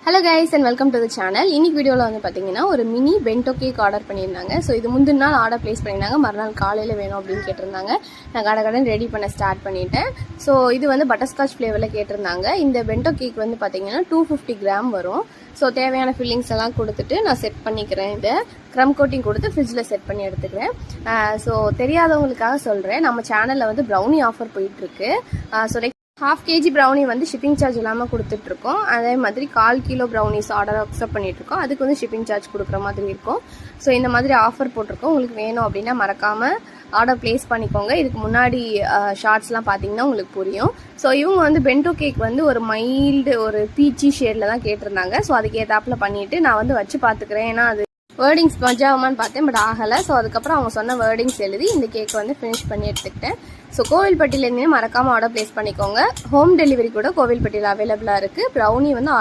Hello guys and welcome to the channel. இன்னைக்கு வீடியோல வந்து பாத்தீங்கன்னா ஒரு மினி பென்டோ கேக் ஆர்டர் பண்ணிருந்தாங்க. சோ இது முந்தின நாள் ஆர்டர் பிளேஸ் பண்ணிருந்தாங்க. மறுநாள் காலையில வேணும் அப்படினு கேட்டிருந்தாங்க. நான் கடகடன் ரெடி பண்ண ஸ்டார்ட் பண்ணிட்டேன். சோ இது வந்து பட்டர்ஸ்காட்ச் ஃப்ளேவர்ல கேட்டிருந்தாங்க. இந்த பென்டோ கேக் வந்து பாத்தீங்கன்னா 250 கிராம் வரும். சோ தேவையான ஃபில்லிங்ஸ் எல்லாம் கொடுத்துட்டு நான் செட் பண்ணிக்கிறேன். இத க்ரம் கோட்டிங் கொடுத்து ஃப்ரிட்ஜ்ல செட் பண்ணி எடுத்துக்கிறேன். சோ தெரியாதவங்களுக்காக சொல்றேன். நம்ம சேனல்ல வந்து ப்ரௌனி ஆஃபர் போயிட்டு இருக்கு. சோ ½ kg ப்ரௌனி வந்து ஷிப்பிங் சார்ஜ் இல்லாமல் கொடுத்துட்ருக்கோம். அதே மாதிரி 1/4 கிலோ ப்ரௌனிஸ் ஆர்டர் அக்செப்ட் பண்ணிகிட்ருக்கோம். அதுக்கு வந்து ஷிப்பிங் சார்ஜ் கொடுக்குற மாதிரி இருக்கும். ஸோ இந்த மாதிரி ஆஃபர் போட்டிருக்கோம். உங்களுக்கு வேணும் அப்படின்னா மறக்காமல் ஆர்டர் பிளேஸ் பண்ணிக்கோங்க. இதுக்கு முன்னாடி ஷார்ட்ஸ்லாம் பார்த்தீங்கன்னா உங்களுக்கு புரியும். ஸோ இவங்க வந்து பென்டோ கேக் வந்து ஒரு மைல்டு ஒரு பீச்சி ஷேடில் தான் கேட்டிருந்தாங்க. ஸோ அதுக்கு ஏற்றாப்பில் பண்ணிவிட்டு நான் வந்து வச்சு பார்த்துக்கிறேன். ஏன்னா அது வேர்டிங்ஸ் மஜாகுமான்னு பார்த்தேன், பட் ஆகலை. ஸோ அதுக்கப்புறம் அவங்க சொன்ன வேர்டிங்ஸ் எழுதி இந்த கேக் வந்து ஃபினிஷ் பண்ணி எடுத்துக்கிட்டேன். ஸோ கோவில்பட்டியிலேருந்தே மறக்காமல் ஆர்டர் பிளேஸ் பண்ணிக்கோங்க. ஹோம் டெலிவரி கூட கோவில்பட்டியில் அவைலபிளாக இருக்குது. ப்ரௌனி வந்து